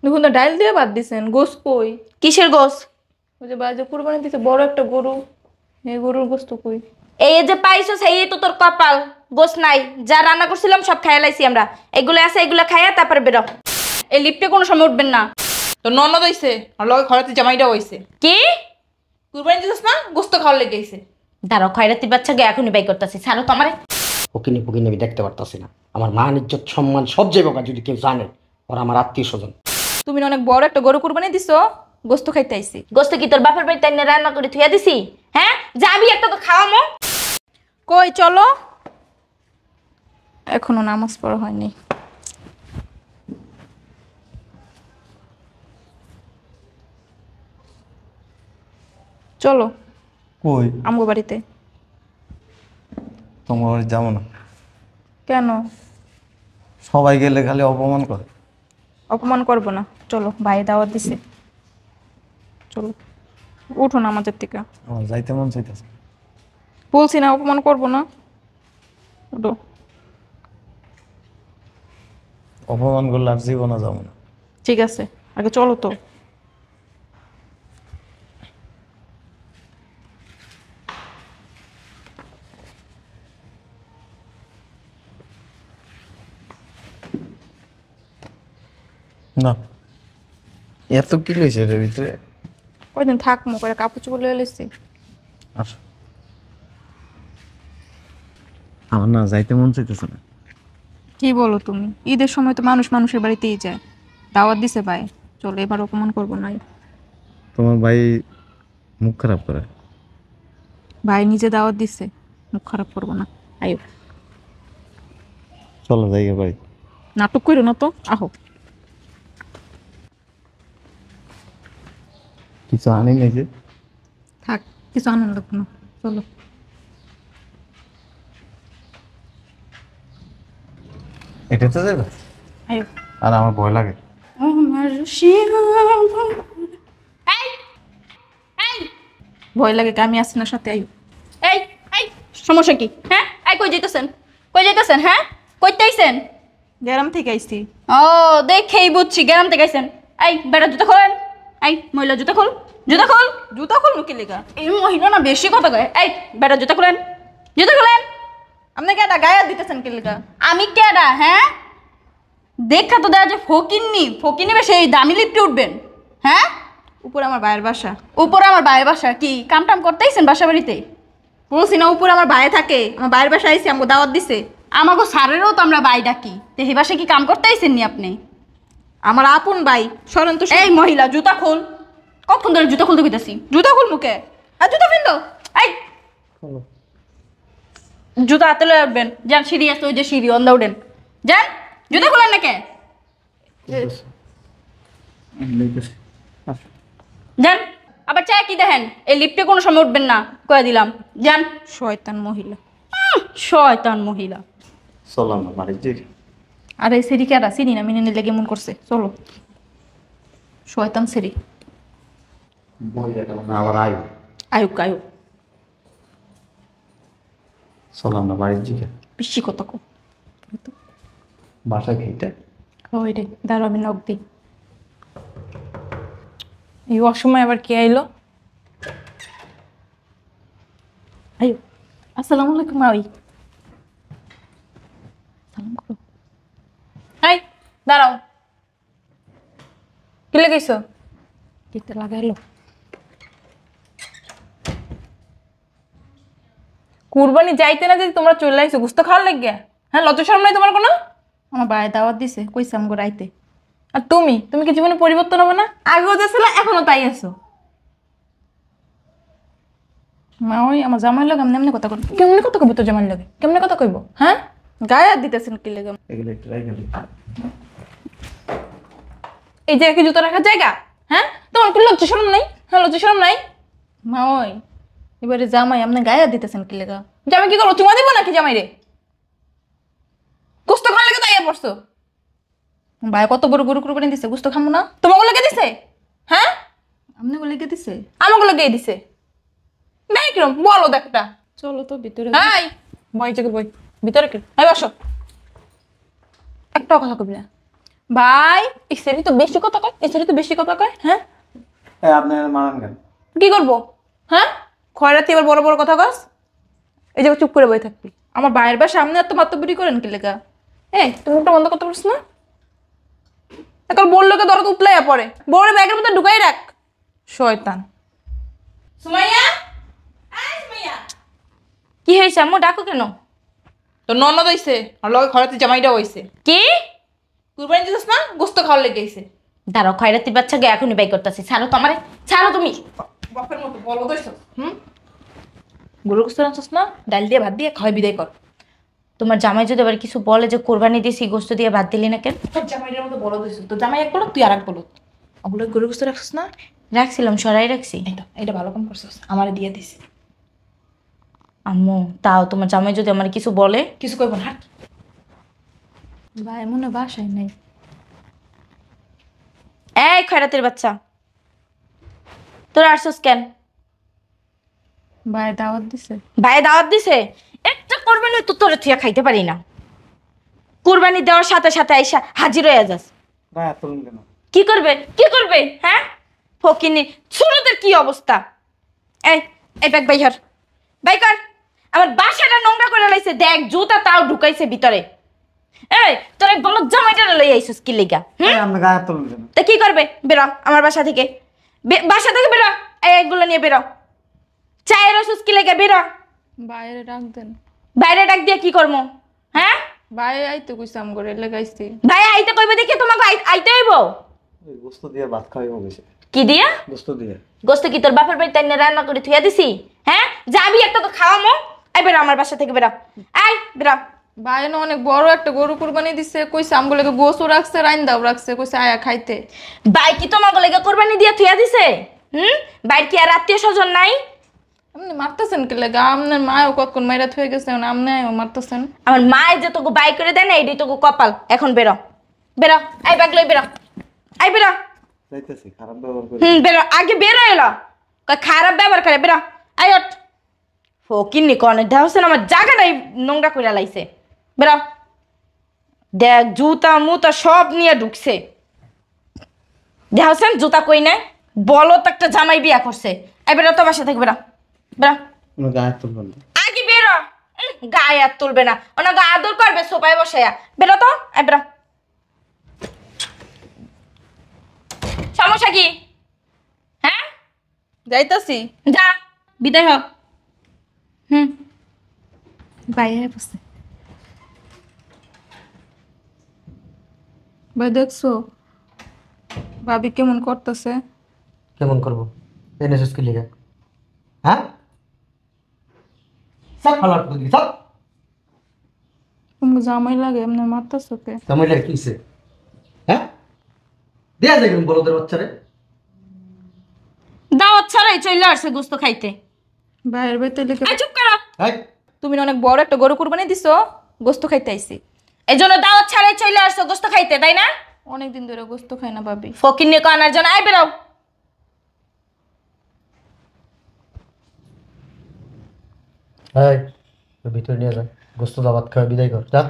দেখুন তো ডাইল দিয়ে বাদ দিছেন, গোস কই? কিসের গোস? ওই যে বাজে কুরবানি দিছে বড় একটা গরু, এই গরুর গোস্ত কই? এই যে পাইছো সেই তো তোর কপাল, গোস নাই। যা রান্না করছিলাম সব খাইয়া লাইছি আমরা। এগুলো আছে, এগুলো খাইয়া তারপরে বেরো। এই লিফটে কোনো সময় উঠবেন না। তো ননদ হইছে আর লগে খরাতে জামাইটা হইছে। কি? কুরবানি দিছিস না, গোস্ত খাওয়ার লেগে আইছে। দাঁড়াও, খয়রাতির বাচ্চাকে এখনই বাই করতেছি। ছাড়ো তো আমারে। ফকিনি ফকিনি আমি দেখতে পারতাছি না। আমার মান ইজ্জত সম্মান সব যাইব যদি কেউ জানে ওরা আমার আত্মীয় স্বজন। তুমি না অনেক বড় একটা গরু কুরবানি দিছো, গোস্ত খাইতে আইছি। গোস্ত কি তোর বাপের বাড়িতে এনে রান্না করে থুইয়া দিছি? হ্যাঁ, যাবি একটা তো খাওয়ামো। কই চলো। এখনো নামাজ পড়া হয়নি। চলো কই? আমগো বাড়িতে। তোমার বাড়ি যাবো না। কেন? সবাই গেলে খালি অপমান করে। অপমান করবো না, চলো, ভাই দাওয়াত দিছে। চলো উঠো না আমাদের থেকে। আমার যাইতে মন চাইতেছে। বলছি না অপমান করবো না, উঠো। অপমান করলে আর জীবনে যাবো না। ঠিক আছে, আগে চলো তো। না, এত কি লইছে এর ভিতরে? কয়দিন থাকবো, করে কাপড় চোপড় লয়ে এসেছি। আসো। আমার না যাইতে মন চাইতেছে না। কি বলো তুমি? ঈদের সময় তো মানুষ মানুষের বাড়িতেই যায়। দাওয়াত দিছে ভাই, চলো এবার অপমান করবো না। তোমার ভাই মুখ খারাপ করে। ভাই নিজে দাওয়াত দিছে, মুখ খারাপ করবো না। আয়ো, চলো যাইগে ভাই। নাটক করো না তো, আহো। কিছু আনি নাই যে। থাক, কিছু আনন্দ লাগবে না, চলো। এটাতে যাবে? আয়ো। আর আমার ভয় লাগে। আমার এই এই ভয় লাগে, আমি আসছি না সাথে। আয়ো। এই এই সমস্যা কি? হ্যাঁ, এই কই যাইতেছেন? কই যাইতেছেন? হ্যাঁ, কইতে আইছেন? গ্রাম থেকে আইছি। ও, দেখেই বুঝছি গ্রাম থেকে আইছেন। এই বেটা জুতা খোলেন। এই মহিলা জুতা খোল, জুতা খোল। জুতা খুলবো কি লেগা? এই মহিলা না বেশি কথা কয়। এই বেটা জুতা খোলেন, জুতা খোলেন। আপনি কেটা গায়ে দিতেছেন কি লেগা? আমি কেডা? হ্যাঁ, দেখা তো দেয়া যে ফকিন্নি, ফকিন্নি বেশি এই দামি লিফটে উঠবেন? হ্যাঁ, উপরে আমার ভাইয়ের বাসা। উপরে আমার ভাইয়ের বাসা। কি কাম টাম করতেইছেন বাসা বাড়িতে? বলছি না উপরে আমার ভাই থাকে, আমার ভাইয়ের বাসা আইছি, আমাকে দাওয়াত দিছে। আমাকে সারেরও তো আমরা বাই ডাকি, তো এই বাসায় কি কাম করতে আইছেন নি আপনি? আমার আপন ভাই, সরেন তো। এই মহিলা জুতা খোল। কতক্ষণ ধরে জুতা খুলতে কইতাছি? জুতা খুল মুখে, আর জুতা ফেললো। এই জুতা হাতে লয়ে উঠবেন। যান, সিঁড়ি আছে ওই যে সিঁড়ি, অন্দা উঠেন। যান, জুতা খুলেন না কে? যান। আবার চায় কি দেখেন? এই লিফটে কোনো সময় উঠবেন না, কয়ে দিলাম। যান। শয়তান মহিলা। শয়তান মহিলা। চলো না বাড়ি যাই। আর এই সিঁড়ি কেডা? চিনি না, মিনে লেগে মন করছে। চলো, শয়তান সিঁড়ি। আবার আয়। আয়ুক আয়ুক। চলো না বাড়ি যাই। বেশি কথা কো। বাসা খেতে ওই রে, দাঁড়ো আমি নখ দিই। এই অসময় আবার কে আইলো? আয়ো। আসসালামু আলাইকুম মাই। সালাম করো। এই দাঁড়াও, কি লাগাইছো? গেটটা লাগাইলো। কুরবানি যাইতে না যেতে তোমরা চলে আইছো গুস্ত খাওয়ার লাগিয়া? হ্যাঁ, লজ্জা শরম নাই তোমার কোনো? আমার ভাই দাওয়াত দিছে, কইছে আমগো রাইতে। আর তুমি তুমি কি জীবনে পরিবর্তন হবে না? আগেও যে ছিল এখনো তাই আছো। মা ওই আমার জামাই লাগে আমি এমনি কথা কই। কেমনে কথা কইব তোর জামাই লাগে? কেমনে কথা কইব? হ্যাঁ, গায়ে হাত দিতেছেন কি লাগে? এগুলো একটু রাইখে দিই। এই যে কি জুতো রাখার জায়গা? হ্যাঁ, তোমার কি লজ্জা শরম নাই? হ্যাঁ, লজ্জা শরম নাই? মা ওই এবারে জামাই আপনি গায়ে হাত দিতেছেন কি লেগা? জামাই কি করবো, চুমা দিব নাকি জামাই রে? গুস্ত খাওয়ার লেগে তাই পড়ছো? ভাই কত বড় গরু কুরবানি দিছে, গুস্ত খামো না? তোমাকে লেগে দিছে? হ্যাঁ, আপনাকে লেগে দিছে? আমাকে লেগে দিছে। নাই কিরম বলো দেখটা। চলো তো ভিতরে। হাই বই চেক বই ভিতরে কি? এই বসো। একটা কথা কবি না। ভাই এসেরই তো বেশি কথা কয়, এসেরই তো বেশি কথা কয়। হ্যাঁ আপনি মানান কেন? কি করবো? হ্যাঁ খয়রাতি এবার বড় বড় কথা কস। এই যে চুপ করে বই থাকবি। আমার ভাইয়ের বা সামনে এত মাতব্বরি করেন কি লেগা? এই তুমি মুখটা বন্ধ করতে পারছিস না? এখন বললো কে দরদ উতলাইয়া পড়ে, বউরে ব্যাগের মধ্যে ঢুকাই রাখ। শয়তান। সুমাইয়া, এই সুমাইয়া, কি হয়েছে আম্মু? ডাকো কেন? তো ননদ হইছে আর লগে খয়রাতি জামাইটা হইছে। কি? কুরবানি দিছিস না, গোস্ত খাওয়ার লেগে গেছে। দাঁড়াও, খয়রাতির বাচ্চাকে এখনই বাই করতেছি। ছাড়ো তো আমারে, ছাড়ো তুমি। বাপের মতো বলো দইছ। গরুর গোস্ত রান্নাছিস না, ডাল দিয়ে ভাত দিয়ে খাওয়াই বিদায় কর। তোমার জামাই যদি আবার কিছু বলে যে কোরবানি দিয়েছি গোস্ত দিয়ে ভাত দিলি না কেন? তোর জামাইটার মতো বলো দইছ। তো জামাই এক বলো, তুই আর এক বলো। ওগুলো গরুর গোস্ত রাখছিস না? রাখছিলাম, সরাই রাখছি। এই তো এটা ভালো কাম করছিস, আমারে দিয়ে দিস। আম্মু তাও তোমার জামাই যদি আমার কিছু বলে? কিছু কইব না, হাট। ভাই মনে বাসায় নাই। এই খয়রাতের বাচ্চা, তোরা আসছিস কেন? ভাই দাওয়াত দিছে। ভাই দাওয়াত দিছে? একটা কোরবানি তো তোরা থিয়া খাইতে পারি না। কোরবানি দেওয়ার সাথে সাথে আইসা হাজির হয়ে যাস। গায়ে তুলুন কেন? কি করবে, কি করবে? হ্যাঁ ফকিনি ছোটদের কি অবস্থা? এই এই ব্যাগ বাইহার, বাই কর। আমার বাসাটা নোংরা করে লাইছে, দেখ জুতা তাও ঢুকাইছে ভিতরে। এই তোর বলো জামাইটা লই আইছিস কি লিগা? আপনি গায়ে তুলুন কেন? তা কি করবে? বেরো আমার বাসা থেকে, বাসা থেকে বেরো। এইগুলো নিয়ে বেরো। চায়ের ওষুধ কি লেগে? বেরো। বাইরে ডাক দেন। বাইরে ডাক দিয়ে কি করবো? হ্যাঁ বাইরে আইতে কইসাম করে লাগাইছি। ভাই আইতে কইবে দেখি তোমাকে আইতে হইব। ওই গোস্ত দিয়ে ভাত খাওয়াইবো বেশি। কি দিয়া? গোস্ত দিয়ে। গোস্ত কি তোর বাপের বাড়িতে এনে রান্না করে থুইয়া দিছি? হ্যাঁ যাবি একটা তো খাওয়ামো। আই বেরো আমার বাসা থেকে, বেরো। আই বেরো। বাইরে না অনেক বড় একটা গরু কুরবানি দিছে, কইছে আমগুলো গোসও রাখছে, রাইন্দাও রাখছে, কইছে আয়া খাইতে। ভাই কি তোমাকে লেগে কোরবানি দিয়ে থুইয়া দিছে? বাইর কি আর আত্মীয় স্বজন নাই? আপনি মারতেছেন কি লাগে? আপনার মায়ও কতক্ষণ মাইরা থুয়ে গেছে, আপনিও মারতেছেন। আমার মায়ে যে তোকে বাই করে দেয় না, এটাই তোকে কপাল। এখন বেরো, বেরো। আই ব্যাগ লই বেরো। আই বেরো। যাইতেছি, খারাপ ব্যবহার করি। বেরো, আগে বেরো। এলো খারাপ ব্যবহার করে, বেরো। আই ওঠ। ফকিন্নি কনে দেওছেন আমার জায়গাটাই নোংরা করে লাইছে। বেরো। দেখ জুতা মুতা সব নিয়ে ঢুকছে। দেওছেন জুতা কই নাই? বলো তো একটা জামাই বিয়া করছে। এই বেরো তো বাসা থেকে, বেরো বেরো। আপনি গায়ে তুলবেন না। আগে বেরো। গায়ে আর তুলবে না, ওনাকে আদর করবে সোফায় বসাইয়া। বেরো তো, এই বেরো। সমস্যা কি? হ্যাঁ যাইতাছি। যা, বিদায় হ। বাইরে বসে। ভাই দেখছো ভাবি কেমন করতেছে? কেমন করবো? এনেছিস কি লিগা? হ্যাঁ সব ফালার করে দিবি, সব। তুমি জামাই লাগে এমনি মারতেছো কে? জামাইটা কিসে? হ্যাঁ দেয়া যায় কেন বলদের বাচ্চারে? দাওয়াত ছাড়াই চলে আসছে গোস্ত খাইতে। বাইরের বাড়িতে লিখে আই চুপ করো। হ্যাঁ তুমি না অনেক বড় একটা গরু কুরবানি দিছো, গোস্ত খাইতে আইছি। এই জন্য দাওয়াত ছাড়াই চলে আসছো গোস্ত খাইতে, তাই না? অনেকদিন ধরে গোস্ত খাই না ভাবি। ফকির নিয়ে কানার জন্য আই বেরো। এই ভিতরে নিয়ে যা, গোস্ত দাবাত খাওয়া বিদায় কর, যা।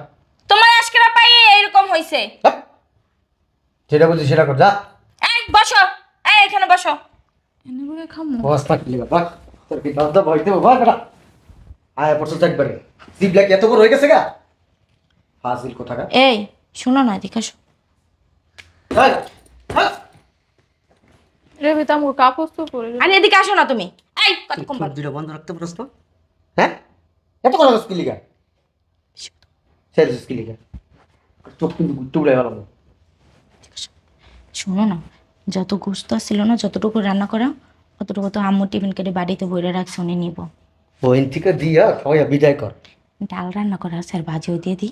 তোমার আজকেরা পাই এইরকম হইছে। হ্যাঁ। যেটা বলছি সেটা কর, যা। এই বসো, এই এখানে বসো। এনে বলে খামু। অবস্থা কি লিগা? বাক তোর কি দাদা ভয় দেবো? বাক এটা আয় পড়ছে একবারে জিবলা কি এত বড় হয়ে গেছে গা? ফাজিল কোথাকা। এই শোনো না, এদিকে আসো। হ্যাঁ হ্যাঁ রেবি তো আমার কাপড় তো পরে। আরে এদিকে আসো না তুমি। এই কতক্ষণ চোখ বল। দুটো বন্ধ রাখতে পারছ না? হ্যাঁ এত বড় কি লিগা? সেলস কি লিগা? চোখ কিন্তু গুট্টু উড়ে গেল। শোনো না, যত গোস্ত ছিল না, যতটুকু রান্না করা অতটুকু তো আম্মু টিফিন কেটে বাড়িতে বইরে রাখছে, উনি নিব। ওইন থেকে দিয়া খাওয়া বিদায় কর। ডাল রান্না করা আছে আর ভাজিও দিয়ে দিই।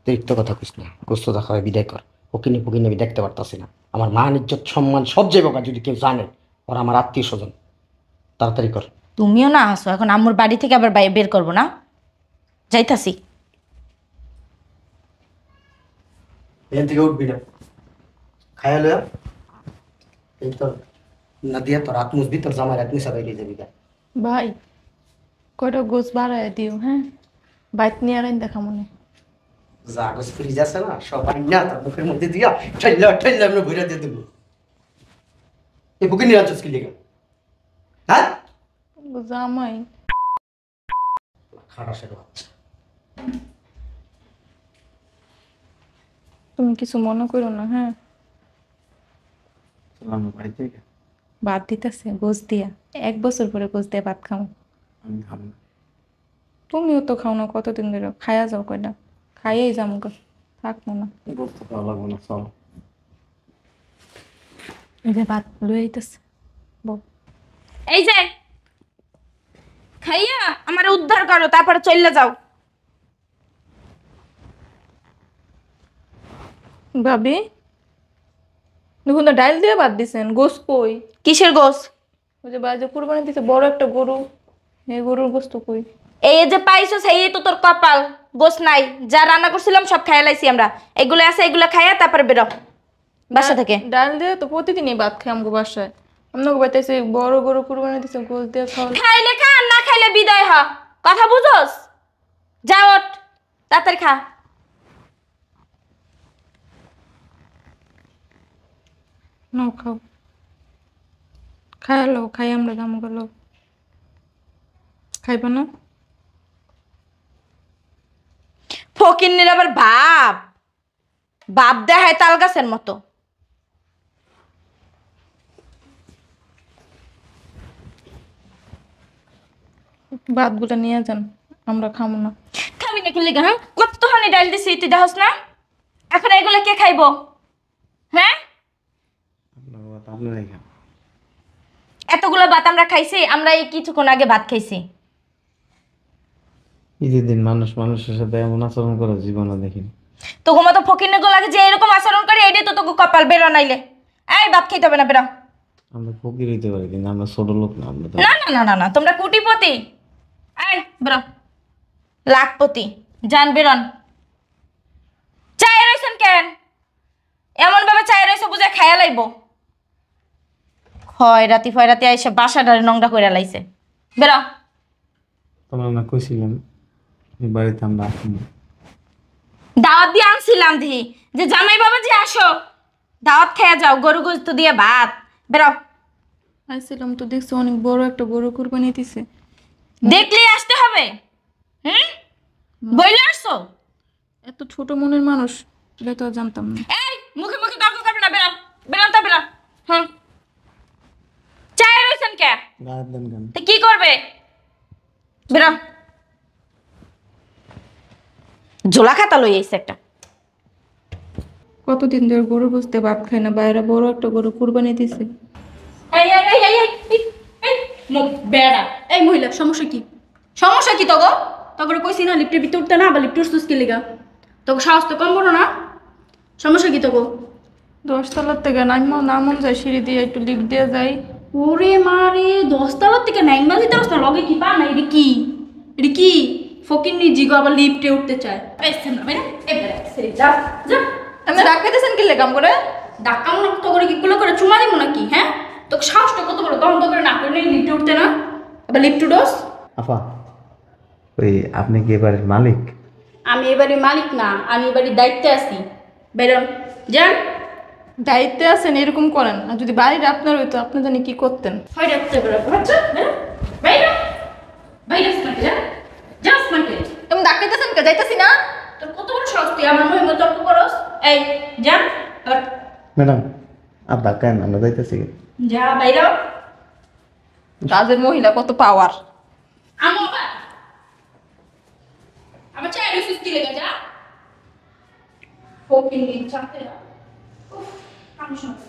তুই তো কথা কইস না, গোস্ত দেখা বিদায় কর। ওকিনি পুকিনি আমি দেখতে পারতাছি না। আমার মান ইজ্জত সম্মান সব যাইব গা যদি কেউ জানে ওরা আমার আত্মীয় স্বজন। তাড়াতাড়ি কর। তুমিও না আসো, এখন আম্মুর বাড়ি থেকে আবার বের করবো না? যাইতাছি। এখান থেকে উঠবি না, খায়া লয়া এই তোর না দিয়া তোর হাত মুসবি, তোর জামার হাত মুসা বাইরে যাবি গা। ভাই কয়টা গোস বাড়ায় দিও, হ্যাঁ বাইত নিয়ে আরেন দেখা মনে। যা গোস ফ্রিজ আছে না সব আইনা তার মুখের মধ্যে দিয়া ঠাইলা ঠাইলা আমরা ভরে দিয়ে দেবো। এই বুকে নিয়ে আছিস কি লেগে? হ্যাঁ জামাই খাটাসের বাচ্চা। তুমি কিছু মনে করো না, হ্যাঁ? চলাম বাড়ি থেকে। ভাত দিতেছে গোস দিয়া, 1 বছর পরে গোস দিয়ে ভাত খাও। আমি খাবো না। তুমিও তো খাও না কতদিন ধরে, খাইয়া যাও কয়টা, খাইয়েই যাম গো, থাকবো না। গোস্ত খাওয়া লাগবে না, চল। এই যে ভাত লয়ে আইতেছে বউ। এই যে খাইয়া আমার উদ্ধার করো, তারপরে চলে যাও। ভাবি দেখুন তো ডাইল দিয়ে ভাত দিছেন, গোস কই? কিসের গোস? ওই যে বাজে কুরবানি দিছে বড় একটা গরু, এই গরুর গোস্ত কই? এই যে পাইছো সেই তো তোর কপাল, গোস নাই। যা রান্না করছিলাম সব খাইয়া লাইছি আমরা। এগুলো আছে, এগুলো খাইয়া তারপরে বেরো বাসা থেকে। ডাল দিয়ে তো প্রতিদিনই ভাত খাই আমগো বাসায়। আপনাকে বাতাইছে বড় গরু কুরবানি দিছে, গোস দিয়ে খাওয়া। খাইলে খা, না খাইলে বিদায় হ। কথা বুঝোস? যা ওঠ, তাড়াতাড়ি খা। নাও খাও, খাইলো খাই আমরা দাম গেল, খাইবা না? ফকিন্নির আবার বাপ বাপ দেখায় তাল গাছের মতো। ভাতগুলো নিয়ে যান, আমরা খাবো না। খাবি না কি লেগে? হ্যাঁ, কতখানি ডাল দিছি তুই দেখোস না? এখন এগুলো কে খাইবো? হ্যাঁ, আপনার বাবা তো আপনারাই খান। এতগুলো ভাত আমরা খাইছি, আমরা এই কিছুক্ষণ আগে ভাত খাইছি। ঈদের দিন মানুষ মানুষের সাথে এমন আচরণ করে জীবনে দেখিনি। তোকে মতো ফকিন্নি লাগে যে এরকম আচরণ করে, এটাই তো তোকে কপাল। বেরো নাইলে এই ভাত খাইতে হবে না, বেরো। আমরা ফকির হইতে পারি কিন্তু আমরা ছোট লোক না। আমরা তো না না না না না, তোমরা কোটিপতি। এই বেরো, লাখপতি। যান বেরোন। চায় রয়েছেন কেন? এমন ভাবে চায় রয়েছে বুঝে খাইয়া লাইব। খয়রাতি ফয়রাতি আইসে বাসাটারে নোংরা করে লাইছে। বেরো। তোমরা না কইছিলেন এই বাড়িতে আমরা আসি না। দাওয়াত দিয়ে আনছিলাম দি যে জামাই বাবা যে আসো, দাওয়াত খেয়ে যাও, গরু গোস্ত দিয়ে ভাত। বেরো। আইছিলাম তো দেখছি অনেক বড় একটা গরু কুরবানি দিছে। দেখলেই আসতে হবে? হুম, বইলে আসছো? এত ছোট মনের মানুষ, এটা তো আর জানতাম না। এই মুখে মুখে তর্ক করবে না, বেরো। বেরোন তো বেরো। হুম, চায় রয়েছেন কে? গায়ের দেন কেন? তো কি করবে? বেরো। ঝোলা খাতা লই আইছে একটা। কতদিন ধরে গরু বুঝতে ভাত খায় না, বাইরে বড় একটা গরু কুরবানি দিছে। এই এই এই এই এই এই মুখ বেড়া। এই মহিলা সমস্যা কি? সমস্যা কি তগো? তগরে কইছি না লিফটের ভিতর উঠতে না, আবার লিফট উঠছিস কি লিগা? তোকে সাহস তো কম বড় না? সমস্যা কি তগো? 10 তলার থেকে নামন যায় সিঁড়ি দিয়ে, একটু লিফট দিয়ে যাই। ওরে মারে, 10 তলার থেকে নাইমা দিতে পারছ না? লগে কি পা না? এটা কি? এটা কি? ফকিন্নি জিগো আবার লিফটে উঠতে চায়। এই সামনে ভাই না, এই বেড়া সেরে যা যা। আপনি ডাকাইতেছেন কি লেগাম করে? ডাক্কা মনে তগরে কি গুলো করে চুমা দিব নাকি? হ্যাঁ, তোকে সাহসটা কত বড়? দম করে না করে লিফটে উঠতে না, আবার লিফট উঠোস? আপা, ওই আপনি কি এবারের মালিক? আমি এবারে মালিক না, আমি এবারে দায়িত্বে আছি। বেরোন যান। দায়িত্বে আছেন এরকম করেন, আর যদি বাড়ির আপনার হইতো আপনি জানি কি করতেন। হয় রাখতে বেরো আচ্ছা বেরো বাইরে বাইরে আসমাকে যা যা আসমাকে। তুমি ডাকাইতেছেন কে? যাইতাছি না। তোর কত বড় সাহস তুই আমার মহিমা তর্ক করস? এই যান আবার ম্যাডাম আব্বা কেন আমরা যাইতেছি? যা বাইরে। কাজের মহিলা কত পাওয়ার। আমার চাই রিসিস কি লেগে যা ফকিং চাতে আমি শুনতে